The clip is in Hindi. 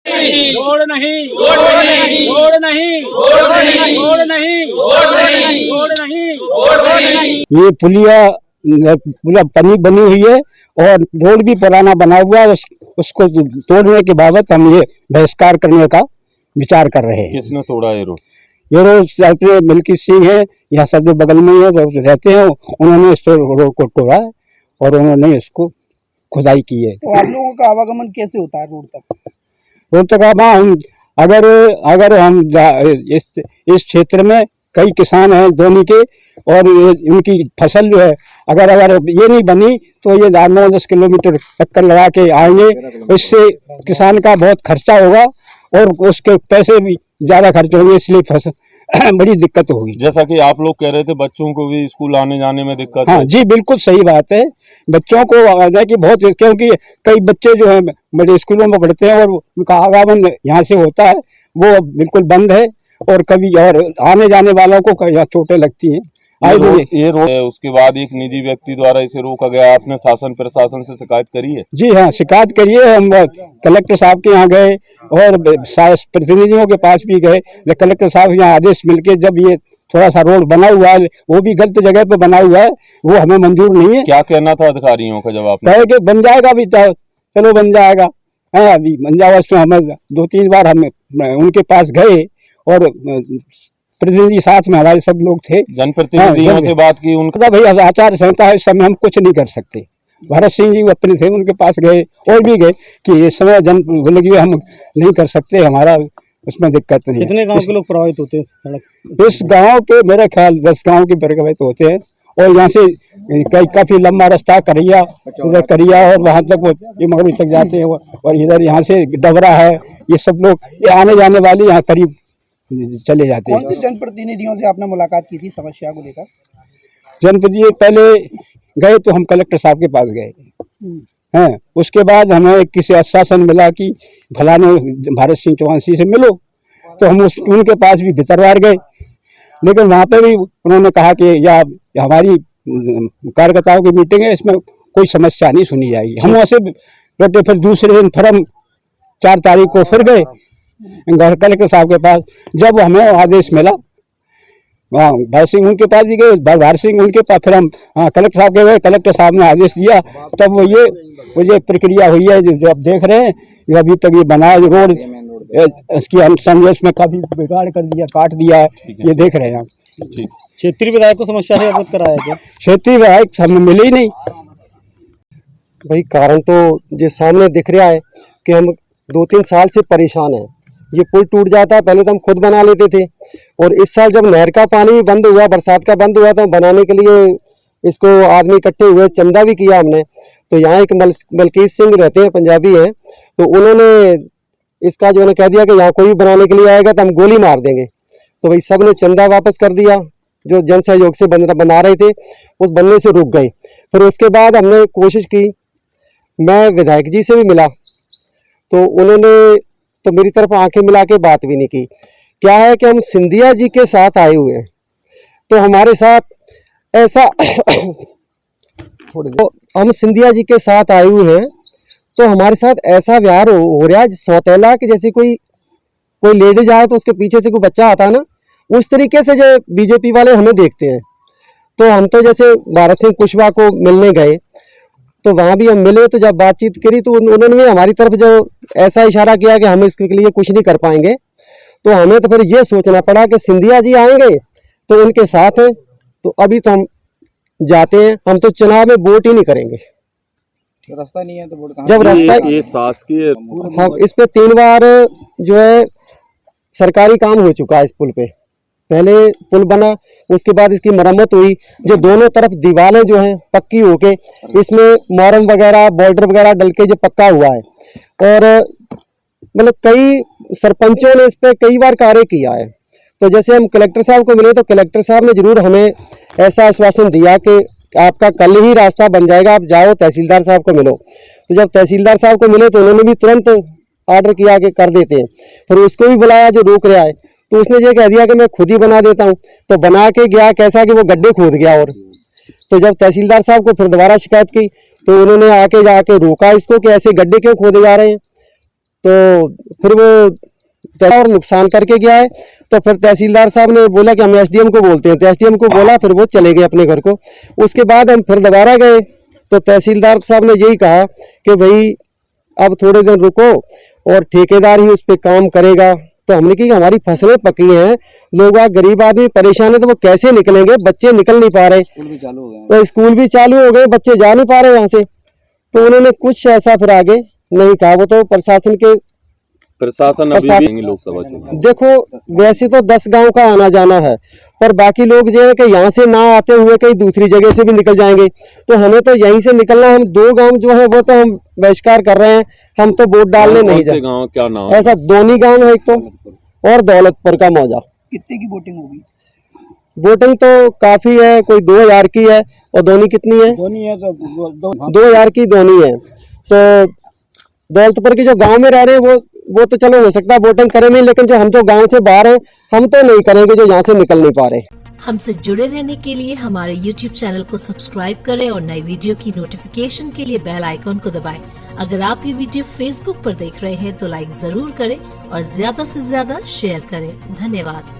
रोड नहीं, रोड नहीं, रोड नहीं, रोड नहीं, रोड नहीं, रोड नहीं, रोड नहीं, रोड नहीं। ये पुलिया बनी बनी हुई है और रोड भी पुराना बना हुआ है। उसको तोड़ने के बाबत हम ये बहिष्कार करने का विचार कर रहे हैं। किसने तोड़ा ये रोड? ये रोड अपने मिल्की सिंह है, यहाँ सदर बगल में है, रहते हैं। उन्होंने इस रोड को तोड़ा है और उन्होंने इसको खुदाई की है। तो आप लोगों का आवागमन कैसे होता है रोड तक? रोड तक हम अगर हम इस क्षेत्र में कई किसान हैं दोनों के, और उनकी फसल जो है अगर ये नहीं बनी तो ये 9-10 किलोमीटर चक्कर लगा के आएंगे। इससे किसान का बहुत खर्चा होगा और उसके पैसे भी ज़्यादा खर्च होंगे, इसलिए फसल बड़ी दिक्कत होगी। जैसा कि आप लोग कह रहे थे बच्चों को भी स्कूल आने जाने में दिक्कत हाँ है। जी, बिल्कुल सही बात है। बच्चों को आने की बहुत, क्योंकि कई बच्चे जो है बड़े स्कूलों में पढ़ते हैं और उनका आवागमन यहाँ से होता है वो बिल्कुल बंद है, और कभी और आने जाने वालों को यहाँ चोटें लगती हैं। ये रोड है, उसके बाद एक निजी व्यक्ति द्वारा इसे रोका गया। आपने शासन प्रशासन से शिकायत करी है? जी हाँ, शिकायत करिए। हम कलेक्टर साहब के यहाँ गए और प्रतिनिधियों के पास भी गए। कलेक्टर साहब यहाँ आदेश मिलके, जब ये थोड़ा सा रोड बना हुआ है वो भी गलत जगह पे बना हुआ है, वो हमें मंजूर नहीं है। क्या कहना था अधिकारियों का जब आपने? कहे कि बन जाएगा, भी चलो बन जाएगा, है अभी बन जाएगा। उसमें हमें 2-3 बार हम उनके पास गए और प्रतिनिधि साथ में हमारे सब लोग थे, जनप्रतिनिधियों से बात की। उनका भाई आचार संहिता है, इस समय हम कुछ नहीं कर सकते। भरत सिंह जी अपने थे, उनके पास गए और भी गए कि इस समय हम नहीं कर सकते, हमारा उसमें दिक्कत नहीं। कितने गांव के लोग प्रभावित होते हैं सड़क? इस गांव के मेरे ख्याल 10 गांव के प्रभावित होते हैं, और यहाँ से काफी लंबा रास्ता करिया, इधर करिया और वहाँ तक ये मगरू तक जाते हैं, और इधर यहाँ से डबरा है। ये सब लोग ये आने जाने वाले यहाँ करीब चले जाते हैं। कौन से जनप्रतिनिधियों से आपने मुलाकात की थी समस्या को लेकर? जनप्रतिनिधि पहले गए तो हम कलेक्टर साहब के पास गए हैं, उसके बाद हमें किसी आश्वासन मिला कि फलाने भारत सिंह चौहान से मिलो, तो हम उनके पास भी भितरवार गए, लेकिन वहाँ पे भी उन्होंने कहा कि या हमारी कार्यकर्ताओं की मीटिंग है, इसमें कोई समस्या नहीं सुनी जाएगी। हम वहाँ से लौटे, फिर दूसरे दिन फिर हम 4 तारीख को फिर गए कलेक्टर साहब के पास। जब हमें आदेश मिला, वहाँ भारत सिंह उनके पास भी गए, भारत सिंह उनके पास, फिर हम कलेक्टर साहब के गए। कलेक्टर साहब ने आदेश दिया, तब वो ये प्रक्रिया हुई है जो आप देख रहे हैं। ये अभी तक ये बना है रोड, इसकी हम समझे इसमें काफी बिगाड़ कर दिया, काट दिया है, ये देख रहे हैं आप। क्षेत्रीय विधायक को समस्या से अवगत कराया क्या? क्षेत्रीय विधायक हमें मिले ही नहीं। भाई कारण तो जो सामने दिख रहा है कि हम 2-3 साल से परेशान हैं। ये पुल टूट जाता है, पहले तो हम खुद बना लेते थे, और इस साल जब नहर का पानी बंद हुआ, बरसात का बंद हुआ, तो बनाने के लिए इसको आदमी इकट्ठे हुए, चंदा भी किया हमने। तो यहाँ एक मलकीत सिंह रहते हैं, पंजाबी हैं, तो उन्होंने इसका जो है कह दिया कि यहाँ कोई भी बनाने के लिए आएगा तो हम गोली मार देंगे। तो भाई सब ने चंदा वापस कर दिया, जो जन सहयोग से बना रहे थे उस बनने से रुक गए। फिर उसके बाद हमने कोशिश की, मैं विधायक जी से भी मिला, तो उन्होंने तो मेरी तरफ आंखें मिला के बात भी नहीं की। क्या है कि हम सिंधिया जी के साथ आए हुए हैं, तो हमारे साथ ऐसा तो हम सिंधिया जी के साथ आए हुए हैं, तो हमारे साथ ऐसा व्यवहार हो रहा है सौतेला कि जैसे कोई लेडीज आए तो उसके पीछे से कोई बच्चा आता है ना, उस तरीके से जो बीजेपी वाले हमें देखते हैं। तो हम तो जैसे भारत सिंह कुशवाहा को मिलने गए, तो वहाँ भी हम मिले, तो जब बातचीत करी तो उन्होंने भी हमारी तरफ जो ऐसा इशारा किया कि हम इसके लिए कुछ नहीं कर पाएंगे। तो हमें तो फिर ये सोचना पड़ा कि सिंधिया जी आएंगे तो उनके साथ हैं, तो अभी तो हम जाते हैं, हम तो चुनाव में वोट ही नहीं करेंगे। रास्ता नहीं है तो वोट कहाँ? जब रास्ता ये शासकीय, हाँ, इस पे 3 बार जो है सरकारी काम हो चुका है। इस पुल पे पहले पुल बना, उसके बाद इसकी मरम्मत हुई, जो दोनों तरफ दीवारें जो हैं पक्की होके, इसमें मोरम वगैरह बॉर्डर वगैरह डल के जो पक्का हुआ है, और मतलब कई सरपंचों ने इस पे कई बार कार्य किया है। तो जैसे हम कलेक्टर साहब को मिले, तो कलेक्टर साहब ने जरूर हमें ऐसा आश्वासन दिया कि आपका कल ही रास्ता बन जाएगा, आप जाओ तहसीलदार साहब को मिलो। तो जब तहसीलदार साहब को मिले तो उन्होंने भी तुरंत ऑर्डर किया कि कर देते हैं। फिर उसको भी बुलाया जो रोक रहा है, तो उसने ये कह दिया कि मैं खुद ही बना देता हूँ। तो बना के गया कैसा कि वो गड्ढे खोद गया। और तो जब तहसीलदार साहब को फिर दोबारा शिकायत की, तो उन्होंने आके जाके रोका इसको कि ऐसे गड्ढे क्यों खोदे जा रहे हैं। तो फिर वो और नुकसान करके गया है। तो फिर तहसीलदार साहब ने बोला कि हम एसडीएम को बोलते हैं, तो एसडीएम को बोला, फिर वो चले गए अपने घर को। उसके बाद हम फिर दोबारा गए तो तहसीलदार साहब ने यही कहा कि भाई अब थोड़े दिन रुको और ठेकेदार ही उस पर काम करेगा। तो हमने कहा कि हमारी फसलें पकी हैं, लोग गरीब आदमी परेशान है, तो वो कैसे निकलेंगे, बच्चे निकल नहीं पा रहे, स्कूल भी चालू हो गए। तो स्कूल भी चालू हो गए, बच्चे जा नहीं पा रहे वहां से। तो उन्होंने कुछ ऐसा फिर आगे नहीं कहा। वो तो प्रशासन के प्रशासन अभी भी लोकसभा चुनाव। देखो वैसे तो 10 गांव का आना जाना है, पर बाकी लोग जो है कि यहाँ से ना आते हुए कहीं दूसरी जगह से भी निकल जाएंगे, तो हमें तो यहीं से निकलना। हम 2 गांव जो है वो तो हम बहिष्कार कर रहे हैं, हम तो वोट डालने नहीं जाए। गाँव क्या नाम है? ऐसा दोनी गांव है एक तो, और दौलतपुर का मौजा। कितने की वोटिंग होगी? वोटिंग तो काफी है, कोई 2000 की है। और दोनी कितनी है? दोनी है तो 2000 की दोनी है। तो दौलतपुर के जो गांव में रह रहे हैं वो तो चलो हो सकता है वोटिंग करें नहीं, लेकिन जो हम जो गांव से बाहर हैं हम तो नहीं करेंगे, जो यहाँ से निकल नहीं पा रहे। हमसे जुड़े रहने के लिए हमारे YouTube चैनल को सब्सक्राइब करें और नई वीडियो की नोटिफिकेशन के लिए बेल आइकॉन को दबाएं। अगर आप ये वीडियो Facebook पर देख रहे हैं तो लाइक जरूर करें और ज्यादा से ज्यादा शेयर करें। धन्यवाद।